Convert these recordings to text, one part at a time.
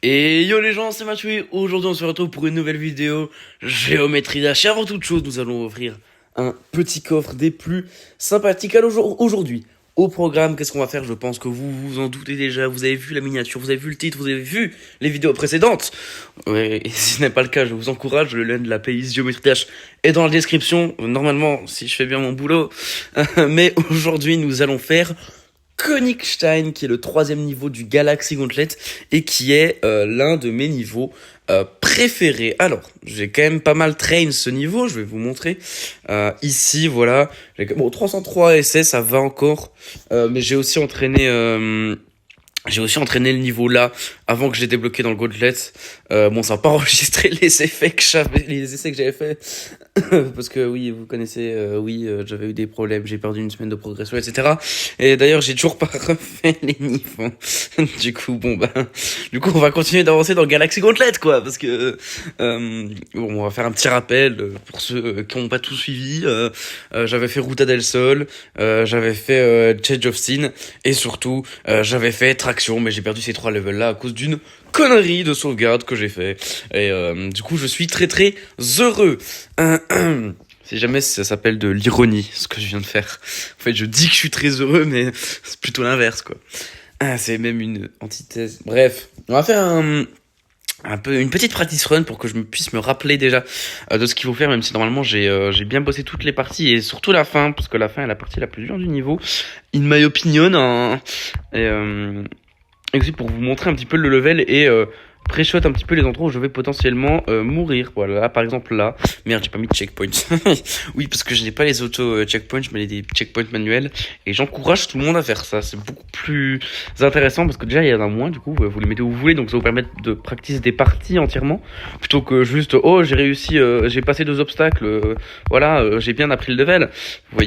Et yo les gens, c'est Mathieu. Aujourd'hui on se retrouve pour une nouvelle vidéo Géométrie Dash. Et avant toute chose, nous allons ouvrir un petit coffre des plus sympathiques. Alors aujourd'hui, au programme, qu'est-ce qu'on va faire? Je pense que vous vous en doutez déjà. Vous avez vu la miniature, vous avez vu le titre, vous avez vu les vidéos précédentes. Ouais, et si ce n'est pas le cas, je vous encourage. Le lien de la playlist Géométrie Dash est dans la description. Normalement, si je fais bien mon boulot. Mais aujourd'hui, nous allons faire Königstein, qui est le 3e niveau du Galaxy Gauntlet et qui est l'un de mes niveaux préférés. Alors, j'ai quand même pas mal train ce niveau, je vais vous montrer. Ici, voilà. Bon, 303 essais, ça va encore. Mais j'ai aussi entraîné le niveau là avant que je l'ai débloqué dans le Gauntlet. Bon, ça va pas enregistrer les essais que j'avais fait parce que oui, vous connaissez, j'avais eu des problèmes, j'ai perdu une semaine de progression, etc. Et d'ailleurs, j'ai toujours pas refait les niveaux. Du coup, on va continuer d'avancer dans le Galaxy Gauntlet, quoi, parce que on va faire un petit rappel pour ceux qui n'ont pas tout suivi. J'avais fait Ruta del Sol, j'avais fait Change of Scene et surtout j'avais fait Traction, mais j'ai perdu ces 3 levels là à cause d'une connerie de sauvegarde que j'ai fait. Et du coup, je suis très très heureux. Si jamais ça s'appelle de l'ironie, ce que je viens de faire. En fait, je dis que je suis très heureux, mais c'est plutôt l'inverse, quoi. C'est même une antithèse. Bref, on va faire une petite practice run pour que je puisse me rappeler déjà de ce qu'il faut faire, même si normalement j'ai bien bossé toutes les parties et surtout la fin, parce que la fin est la partie la plus dure du niveau, in my opinion, hein. Et aussi pour vous montrer un petit peu le level et pré-shot un petit peu les endroits où je vais potentiellement mourir. Voilà, là, par exemple là. Merde, j'ai pas mis de checkpoint. Oui, parce que je n'ai pas les auto-checkpoints, je mets des checkpoints manuels. Et j'encourage tout le monde à faire ça. C'est beaucoup plus intéressant parce que déjà, il y en a moins. Du coup, vous les mettez où vous voulez. Donc ça vous permet de practice des parties entièrement. Plutôt que juste, oh, j'ai réussi, j'ai passé 2 obstacles. J'ai bien appris le level. Vous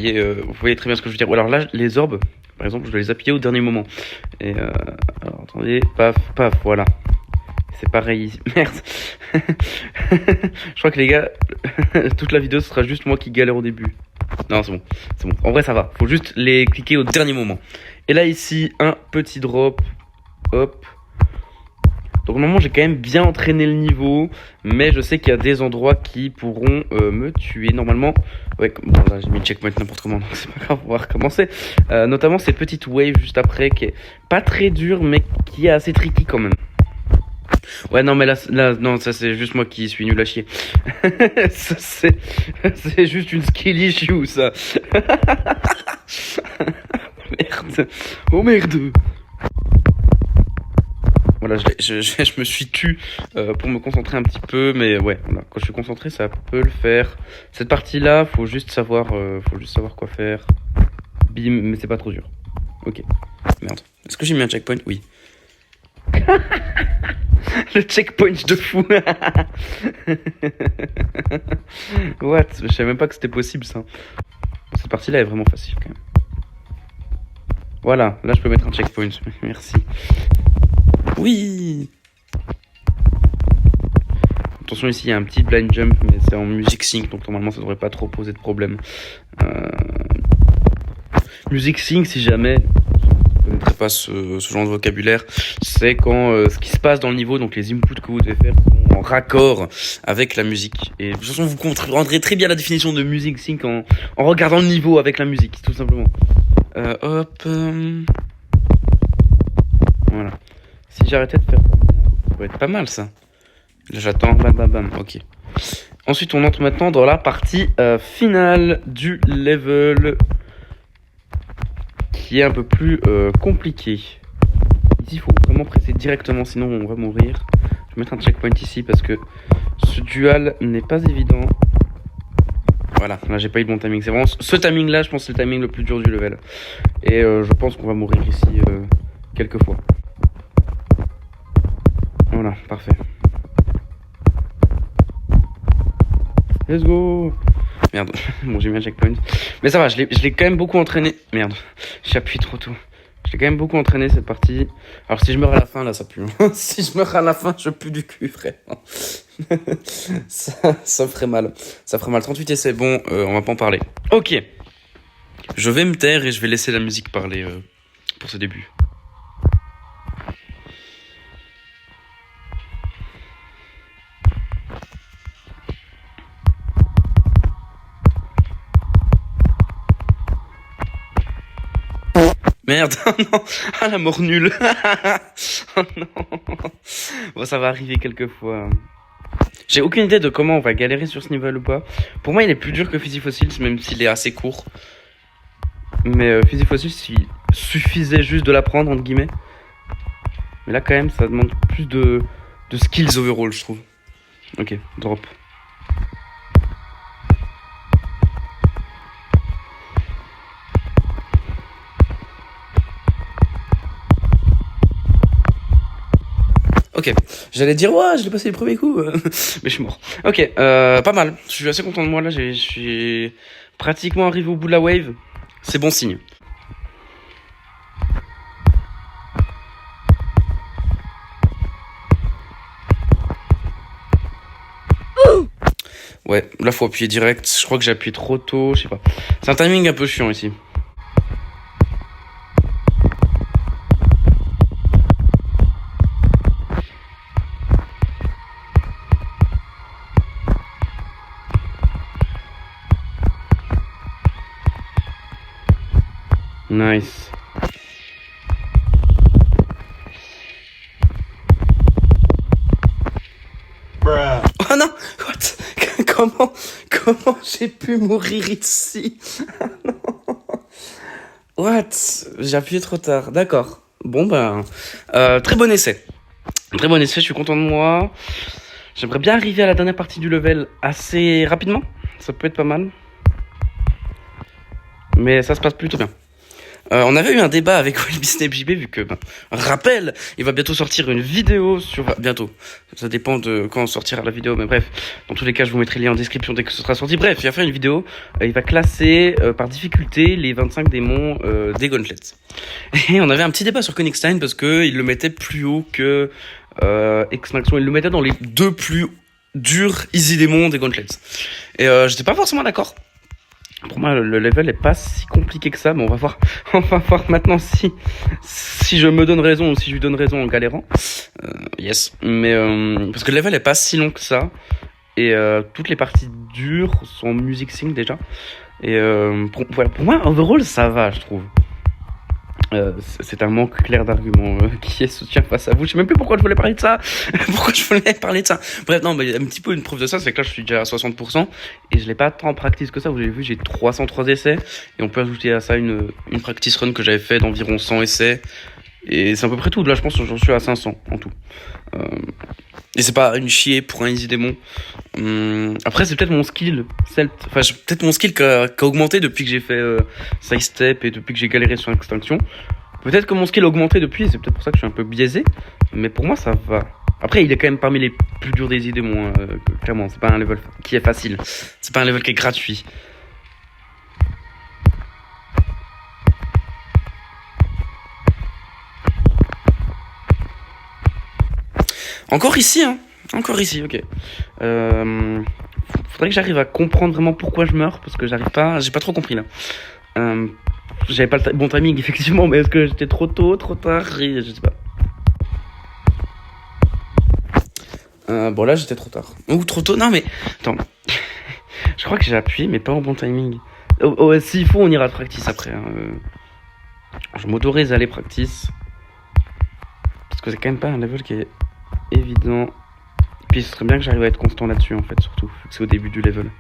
voyez très bien ce que je veux dire. Ou alors là, les orbes, par exemple, je dois les appuyer au dernier moment. Et alors, attendez, paf, paf, voilà. C'est pareil ici. Merde. Je crois que les gars, toute la vidéo, ce sera juste moi qui galère au début. Non, c'est bon. C'est bon. En vrai, ça va. Faut juste les cliquer au dernier moment. Et là, ici, un petit drop. Hop. Donc, normalement, j'ai quand même bien entraîné le niveau. Mais je sais qu'il y a des endroits qui pourront me tuer. Normalement, ouais, bon, là, j'ai mis le checkpoint n'importe comment. Donc, c'est pas grave, on va recommencer. Notamment cette petite wave juste après qui est pas très dure, mais qui est assez tricky quand même. Ouais, non, mais là, non, ça c'est juste moi qui suis nul à chier. Ça c'est juste une skill issue, ça. Merde. Oh merde. Voilà, je me suis tu pour me concentrer un petit peu, mais ouais, voilà, quand je suis concentré, ça peut le faire. Cette partie-là, faut juste savoir quoi faire. Bim, mais c'est pas trop dur. Ok. Merde. Est-ce que j'ai mis un checkpoint? Oui. Le checkpoint de fou. What? Je savais même pas que c'était possible ça. Cette partie-là est vraiment facile quand même. Voilà, là je peux mettre un checkpoint. Merci. Oui. Attention, ici il y a un petit blind jump, mais c'est en music sync, donc normalement ça devrait pas trop poser de problème. Music sync, si jamais vous ne connaîtrez pas ce genre de vocabulaire, c'est quand ce qui se passe dans le niveau, donc les inputs que vous devez faire sont en raccord avec la musique. Et de toute façon, vous comprendrez très bien la définition de music sync en regardant le niveau avec la musique, tout simplement. Voilà. Si j'arrêtais de faire ça pourrait être pas mal, ça. Là, j'attends, bam, bam, bam, ok. Ensuite, on entre maintenant dans la partie finale du level, qui est un peu plus compliqué. Ici, il faut vraiment presser directement, sinon on va mourir. Je vais mettre un checkpoint ici parce que ce dual n'est pas évident. Voilà, là j'ai pas eu de bon timing. C'est vraiment ce timing là, je pense que c'est le timing le plus dur du level. Et je pense qu'on va mourir ici quelques fois. Voilà, parfait. Let's go. Merde, bon j'ai mis un checkpoint. Mais ça va, je l'ai quand même beaucoup entraîné. Merde, j'appuie trop tôt. Je l'ai quand même beaucoup entraîné cette partie. Alors si je meurs à la fin, là ça pue. Si je meurs à la fin, je pue du cul, frère. ça ferait mal. Ça ferait mal. 38 et c'est bon, on va pas en parler. Ok. Je vais me taire et je vais laisser la musique parler pour ce début. Merde, non, ah la mort nulle. Oh non. Bon, ça va arriver quelques fois. J'ai aucune idée de comment on va galérer sur ce niveau ou pas. Pour moi, il est plus dur que Fizzy Fossils, même s'il est assez court. Mais Fizzy Fossils, il suffisait juste de l'apprendre, entre guillemets. Mais là, quand même, ça demande plus de skills overall, je trouve. Ok, drop. Ok, j'allais dire ouais, je l'ai passé les premiers coups, mais je suis mort. Ok, pas mal. Je suis assez content de moi là. Je suis pratiquement arrivé au bout de la wave. C'est bon signe. Ouais, là faut appuyer direct. Je crois que j'ai appuyé trop tôt, je sais pas. C'est un timing un peu chiant ici. Nice. Oh non, what? Comment j'ai pu mourir ici? What? J'ai appuyé trop tard. D'accord. Bon ben, très bon essai. Très bon essai. Je suis content de moi. J'aimerais bien arriver à la dernière partie du level assez rapidement. Ça peut être pas mal. Mais ça se passe plutôt bien. On avait eu un débat avec Snap JB vu que, rappel, il va bientôt sortir une vidéo sur... Bientôt. Ça dépend de quand sortira la vidéo, mais bref. Dans tous les cas, je vous mettrai le lien en description dès que ce sera sorti. Bref, il va faire une vidéo. Il va classer par difficulté les 25 démons des Gauntlets. Et on avait un petit débat sur Konigstein parce que il le mettait plus haut que Extinction. Il le mettait dans les deux plus durs easy démons des Gauntlets. Et j'étais pas forcément d'accord. Pour moi, le level est pas si compliqué que ça, mais on va voir maintenant si je me donne raison ou si je lui donne raison en galérant. Yes. Mais, parce que le level est pas si long que ça. Et, toutes les parties dures sont music sync déjà. Et, pour moi, overall, ça va, je trouve. C'est un manque clair d'arguments qui est soutien face à vous. Je sais même plus pourquoi je voulais parler de ça. Bref, non, mais un petit peu une preuve de ça, c'est que là, je suis déjà à 60%. Et je l'ai pas tant en practice que ça. Vous avez vu, j'ai 303 essais. Et on peut ajouter à ça une practice run que j'avais fait d'environ 100 essais. Et c'est à peu près tout. Là, je pense que j'en suis à 500 en tout. Et c'est pas une chier pour un easy démon. Après, c'est peut-être mon skill peut-être mon skill qui a augmenté depuis que j'ai fait side step et depuis que j'ai galéré sur Extinction. Peut-être que mon skill a augmenté depuis, c'est peut-être pour ça que je suis un peu biaisé. Mais pour moi, ça va. Après, il est quand même parmi les plus durs des easy démons, clairement. C'est pas un level qui est facile. C'est pas un level qui est gratuit. Encore ici, hein. Encore ici, ok. Faudrait que j'arrive à comprendre vraiment pourquoi je meurs, parce que j'ai pas trop compris là. J'avais pas le bon timing, effectivement, mais est-ce que j'étais trop tôt, trop tard? Je sais pas. Bon, là, j'étais trop tard. Ou trop tôt, non mais... Attends. Je crois que j'ai appuyé, mais pas au bon timing. S'il faut, on ira de practice après. Hein. Je m'autorise à aller practice. Parce que c'est quand même pas un level qui est évident. Puis ce serait bien que j'arrive à être constant là-dessus en fait, surtout, vu que c'est au début du level.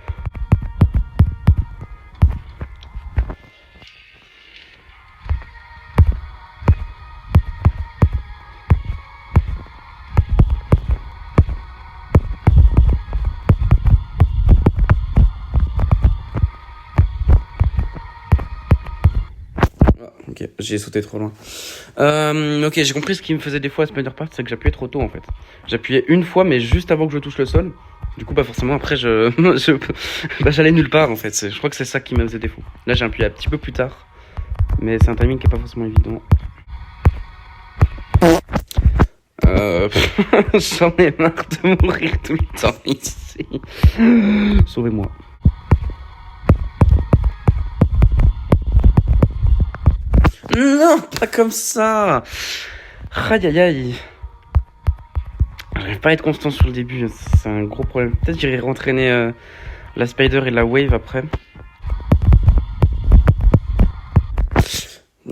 Ok, j'ai sauté trop loin. Ok, j'ai compris ce qui me faisait des fois à Spider Part, c'est que j'appuyais trop tôt en fait. J'appuyais une fois, mais juste avant que je touche le sol. Du coup, forcément, après, j'allais nulle part en fait. Je crois que c'est ça qui me faisait défaut. Là, j'ai appuyé un petit peu plus tard, mais c'est un timing qui est pas forcément évident. J'en ai marre de mourir tout le temps ici. Sauvez-moi. Non, pas comme ça. Aïe aïe aïe. J'arrive pas à être constant sur le début, c'est un gros problème. Peut-être j'irai rentraîner la spider et la wave après.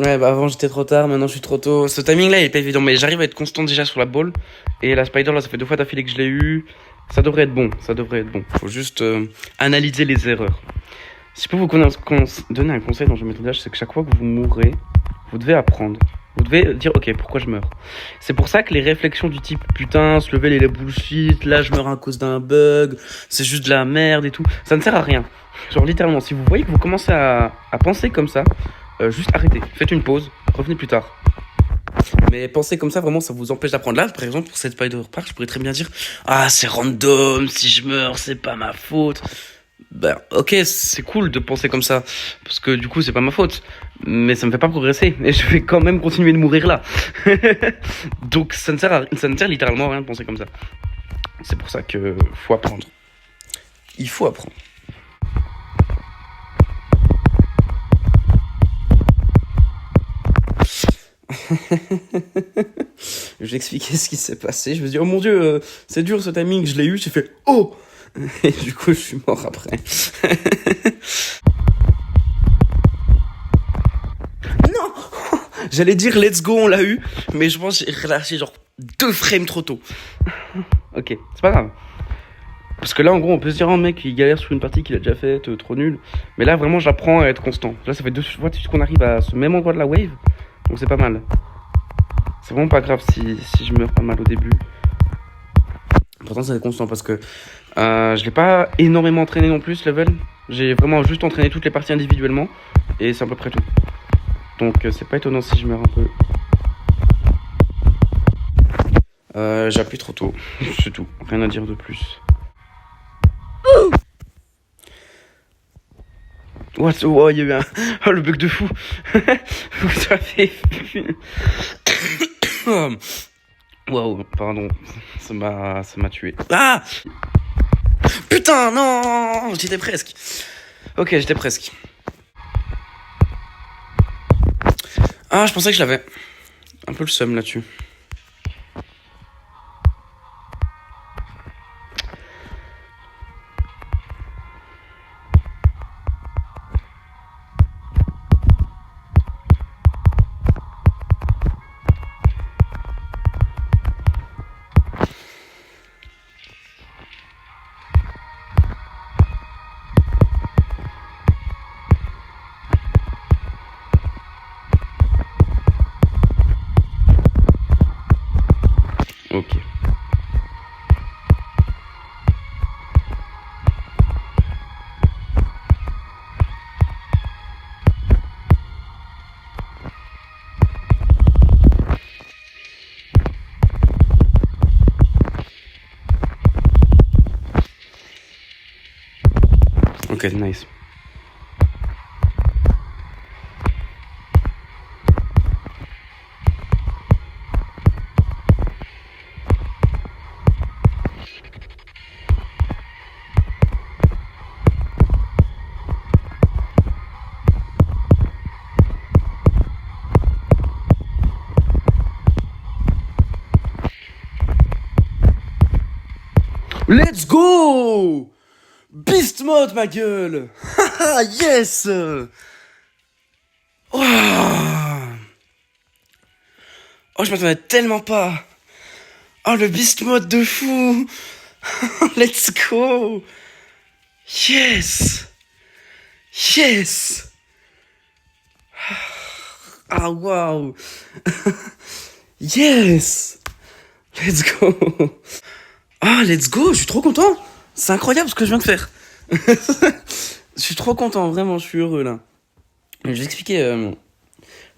Ouais, bah avant j'étais trop tard, maintenant je suis trop tôt. Ce timing là il est pas évident, mais j'arrive à être constant déjà sur la ball. Et la spider là, ça fait 2 fois d'affilée que je l'ai eu. Ça devrait être bon, ça devrait être bon. Faut juste analyser les erreurs. Si je peux vous donner un conseil dans le jeu maître d'âge, c'est que chaque fois que vous mourrez, vous devez apprendre. Vous devez dire, ok, pourquoi je meurs? C'est pour ça que les réflexions du type, putain, ce level il est bullshit, là je meurs à cause d'un bug, c'est juste de la merde et tout, ça ne sert à rien. Genre littéralement, si vous voyez que vous commencez à penser comme ça, juste arrêtez, faites une pause, revenez plus tard. Mais penser comme ça, vraiment, ça vous empêche d'apprendre. Là, par exemple, pour cette Spider Park, je pourrais très bien dire, ah, c'est random, si je meurs, c'est pas ma faute. Ben, ok, c'est cool de penser comme ça, parce que du coup, c'est pas ma faute. Mais ça me fait pas progresser, et je vais quand même continuer de mourir là. Donc, ça ne sert littéralement à rien de penser comme ça. C'est pour ça que faut apprendre. Il faut apprendre. Je vais expliquer ce qui s'est passé. Je me suis dit, oh mon dieu, c'est dur ce timing, je l'ai eu, j'ai fait, oh! Et du coup, je suis mort après. Non! J'allais dire let's go, on l'a eu, mais je pense que j'ai relâché genre 2 frames trop tôt. Ok, c'est pas grave. Parce que là, en gros, on peut se dire, oh mec, il galère sur une partie qu'il a déjà faite, trop nul. Mais là, vraiment, j'apprends à être constant. Là, ça fait 2 fois de suite qu'on arrive à ce même endroit de la wave, donc c'est pas mal. C'est vraiment pas grave si je meurs pas mal au début. Pourtant, c'est constant parce que je l'ai pas énormément entraîné non plus, ce level. J'ai vraiment juste entraîné toutes les parties individuellement. Et c'est à peu près tout. Donc, c'est pas étonnant si je meurs un peu. J'appuie trop tôt. C'est tout. Rien à dire de plus. What? Oh, il y a eu un... Oh, le bug de fou. Vous avez... Waouh, pardon. Ça m'a tué. Ah! Putain, non! J'étais presque. Ok, j'étais presque. Ah, je pensais que je l'avais. Un peu le seum là-dessus. Ok. Ok, nice. Let's go! Beast mode, ma gueule! Haha, yes! Oh, oh, je m'attendais tellement pas! Oh, le beast mode de fou! Let's go! Yes! Yes! Ah, waouh! Yes! Let's go! Ah, let's go! Je suis trop content! C'est incroyable ce que je viens de faire! Je suis trop content, vraiment, je suis heureux là. Je vais expliquer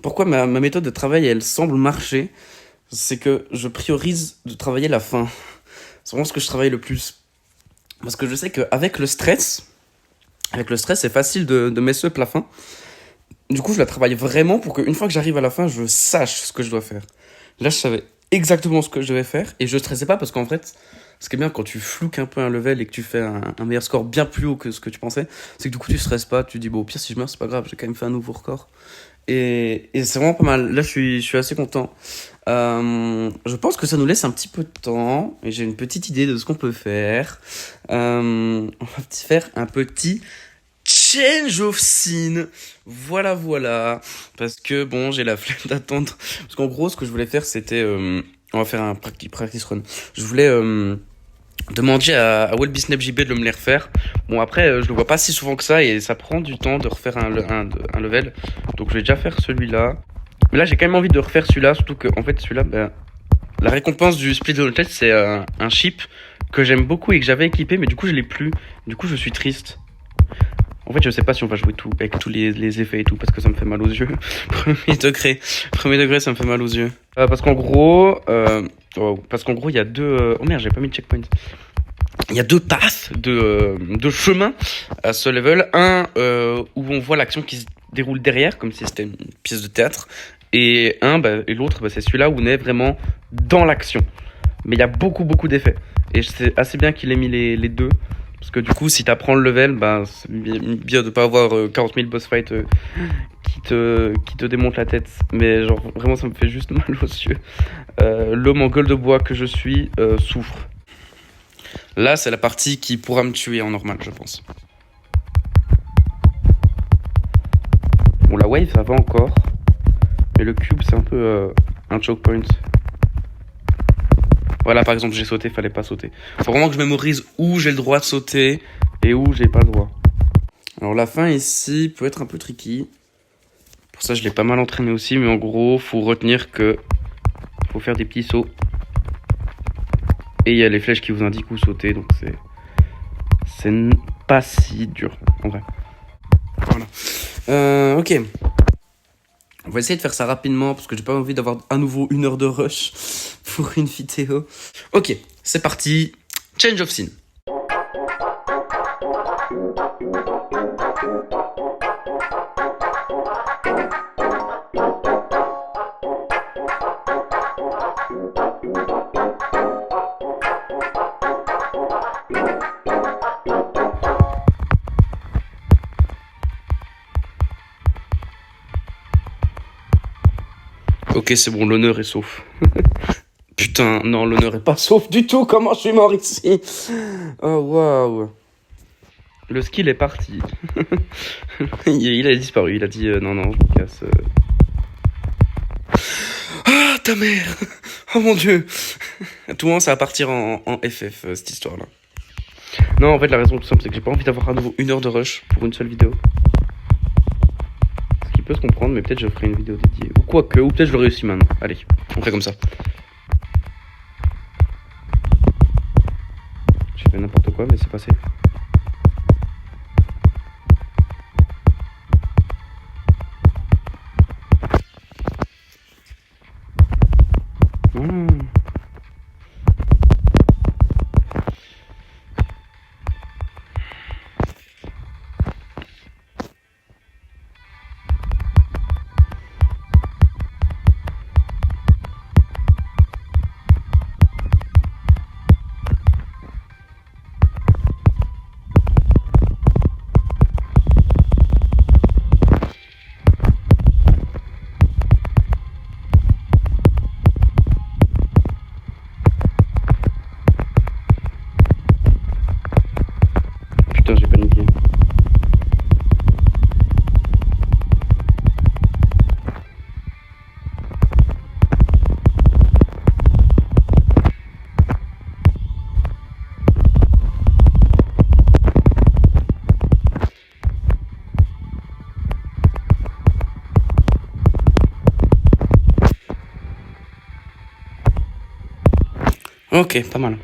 pourquoi ma méthode de travail, elle semble marcher. C'est que je priorise de travailler la fin. C'est vraiment ce que je travaille le plus. Parce que je sais qu'avec le stress, c'est facile de mess up la fin. Du coup, je la travaille vraiment pour qu'une fois que j'arrive à la fin, je sache ce que je dois faire. Là, je savais exactement ce que je devais faire et je stressais pas parce qu'en fait, ce qui est bien quand tu flouques un peu un level et que tu fais un meilleur score bien plus haut que ce que tu pensais, c'est que du coup, tu stresses pas. Tu dis, bon, au pire, si je meurs, c'est pas grave, j'ai quand même fait un nouveau record. Et c'est vraiment pas mal. Là, je suis assez content. Je pense que ça nous laisse un petit peu de temps. Et j'ai une petite idée de ce qu'on peut faire. On va faire un petit change of scene. Voilà, voilà. Parce que bon, j'ai la flemme d'attendre. Parce qu'en gros, ce que je voulais faire, c'était... on va faire un practice run. Je voulais demander à Welbisnep JB de me les refaire. Bon, après, je le vois pas si souvent que ça et ça prend du temps de refaire un level. Donc, je vais déjà faire celui-là. Mais là, j'ai quand même envie de refaire celui-là. Surtout que, en fait, celui-là, ben, la récompense du Split Gauntlet, c'est un chip que j'aime beaucoup et que j'avais équipé, mais du coup, je l'ai plus. Du coup, je suis triste. En fait, je sais pas si on va jouer tout avec tous les effets et tout parce que ça me fait mal aux yeux. Premier degré, ça me fait mal aux yeux. Parce qu'en gros, il y a deux. Oh merde, j'ai pas mis de checkpoint. Il y a deux paths, deux chemins à ce level. Un où on voit l'action qui se déroule derrière, comme si c'était une pièce de théâtre, et l'autre, c'est celui-là où on est vraiment dans l'action. Mais il y a beaucoup d'effets. Et c'est assez bien qu'il ait mis les deux. Parce que du coup, si t'apprends le level, c'est bien de pas avoir 40 000 boss fights qui te démontent la tête. Mais genre, vraiment, ça me fait juste mal aux yeux. L'homme en gueule de bois que je suis souffre. Là, c'est la partie qui pourra me tuer en normal, je pense. Bon, la wave, ça va encore. Mais le cube, c'est un peu un choke point. Voilà, par exemple, j'ai sauté, fallait pas sauter. Faut vraiment que je mémorise où j'ai le droit de sauter et où j'ai pas le droit. Alors, la fin ici peut être un peu tricky. Pour ça, je l'ai pas mal entraîné aussi, mais en gros, faut retenir que faut faire des petits sauts. Et il y a les flèches qui vous indiquent où sauter, donc c'est pas si dur, en vrai. Voilà. Ok. On va essayer de faire ça rapidement parce que j'ai pas envie d'avoir à nouveau 1 heure de rush pour une vidéo. Ok, c'est parti. Change of scene. Ok, c'est bon, l'honneur est sauf. Putain, non, l'honneur est pas sauf du tout. Comment je suis mort ici? Oh, waouh. Le skill est parti. Il a disparu. Il a dit non, je me casse. Ah, ta mère. Oh mon dieu. Tout le monde, ça va partir en FF, cette histoire-là. Non, en fait, la raison tout simple, c'est que j'ai pas envie d'avoir à nouveau 1 heure de rush pour une seule vidéo. Peut se comprendre, mais peut-être je ferai une vidéo dédiée ou quoique, ou peut-être je le réussis maintenant. Allez, on fait comme ça. J'ai fait n'importe quoi, mais c'est passé. Putain, j'ai paniqué. Ok, pas mal.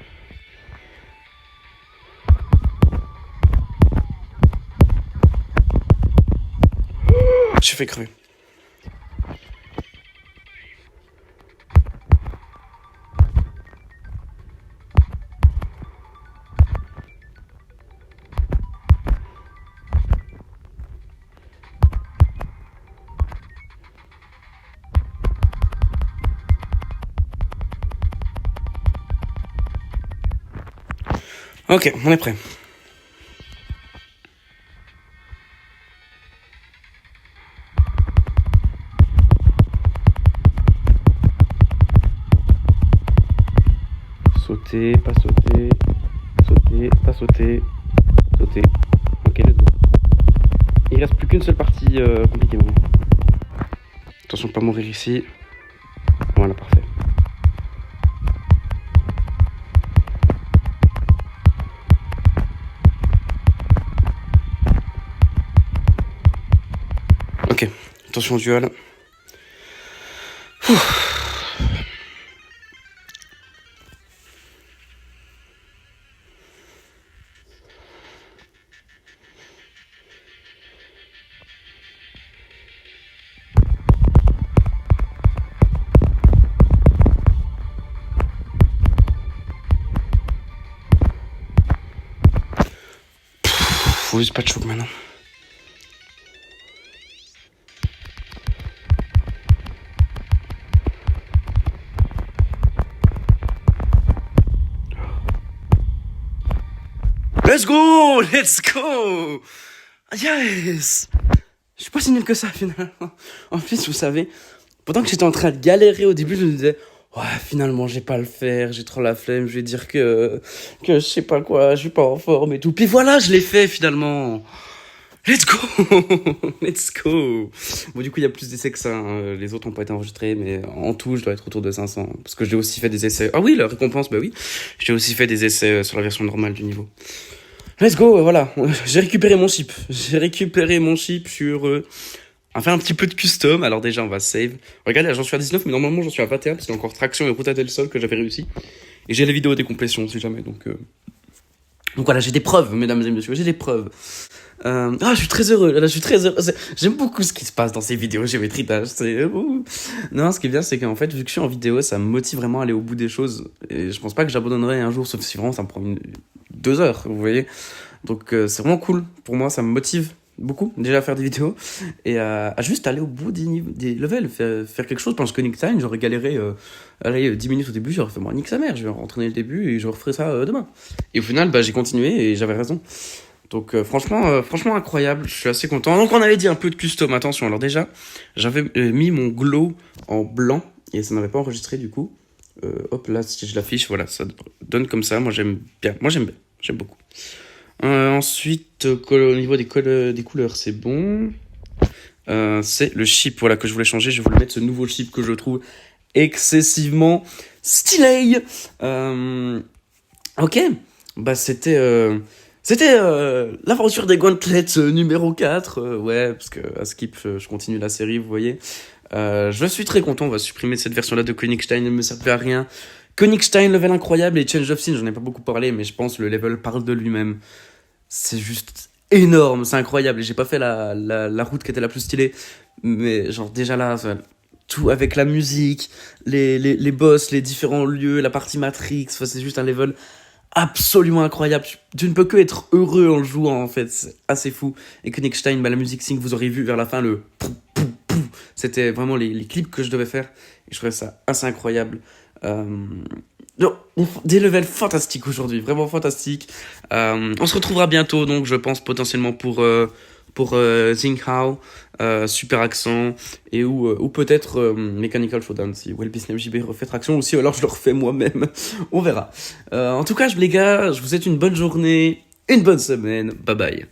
J'ai fait crever. Ok, on est prêt. Sauter, pas sauter, sauter, pas sauter, sauter. Ok, let's go. Il reste plus qu'une seule partie compliquée. Bon. Attention de pas mourir ici. Voilà, parfait. Ok, attention au duel. Faut juste pas de choc maintenant. Let's go! Let's go! Yes! Je suis pas si nul que ça finalement. En plus, vous savez, pendant que j'étais en train de galérer au début, je me disais, ouais, finalement, j'ai pas à le faire, j'ai trop la flemme, je vais dire que je sais pas quoi, je suis pas en forme et tout. Puis voilà, je l'ai fait finalement. Let's go! Let's go! Bon, du coup, il y a plus d'essais que ça, hein. Les autres ont pas été enregistrés, mais en tout, je dois être autour de 500. Parce que j'ai aussi fait des essais. Ah oui, la récompense, bah oui. J'ai aussi fait des essais sur la version normale du niveau. Let's go, voilà. J'ai récupéré mon chip. J'ai récupéré mon chip sur... on va faire un petit peu de custom. Alors déjà, on va save. Regardez, là, j'en suis à 19, mais normalement, j'en suis à 21, parce qu'il y a encore Traction et Ruta del Sol que j'avais réussi. Et j'ai les vidéos des complétions, si jamais, donc voilà, j'ai des preuves, mesdames et messieurs, j'ai des preuves. Je suis très heureux, là, je suis très heureux. J'aime beaucoup ce qui se passe dans ces vidéos géométritage. Non, ce qui est bien, c'est qu'en fait, vu que je suis en vidéo, ça me motive vraiment à aller au bout des choses. Et je pense pas que j'abandonnerai un jour, sauf si vraiment ça me prend 2 heures, vous voyez. Donc c'est vraiment cool. Pour moi, ça me motive beaucoup, déjà à faire des vidéos. Et à juste aller au bout des levels, faire quelque chose. Pendant que Nick Time, j'aurais galéré 10 minutes au début, j'aurais fait moi, nique sa mère, je vais rentraîner le début et je referai ça demain. Et au final, j'ai continué et j'avais raison. Donc franchement incroyable, je suis assez content. Donc on avait dit un peu de custom, attention. Alors déjà, j'avais mis mon glow en blanc et ça n'avait pas enregistré du coup. Hop là, si je l'affiche, voilà, ça donne comme ça. Moi j'aime bien, j'aime beaucoup. Ensuite, au niveau des couleurs, c'est bon. C'est le chip, voilà, que je voulais changer. Je vais vous le mettre, ce nouveau chip que je trouve excessivement stylé. Ok, c'était l'aventure des gauntlets numéro 4. Ouais, parce que à skip, je continue la série, vous voyez. Je suis très content, on va supprimer cette version-là de Königstein, elle ne me servait à rien. Königstein, level incroyable, et Change of Scene, j'en ai pas beaucoup parlé, mais je pense que le level parle de lui-même. C'est juste énorme, c'est incroyable. Et j'ai pas fait la route qui était la plus stylée, mais genre déjà là, tout avec la musique, les boss, les différents lieux, la partie Matrix, c'est juste un level absolument incroyable. Tu ne peux que être heureux en le jouant, en fait. C'est assez fou. Et Königstein, la musique sync, vous aurez vu vers la fin le pou, pou, pou. C'était vraiment les clips que je devais faire. Et je trouvais ça assez incroyable. Non, des levels fantastiques aujourd'hui, vraiment fantastiques. On se retrouvera bientôt, donc je pense potentiellement pour Xinghao, super accent, et ou peut-être Mechanical Showdown si Welby Snap JB refait traction, ou si alors je le refais moi-même. On verra. En tout cas, les gars, je vous souhaite une bonne journée, une bonne semaine. Bye bye.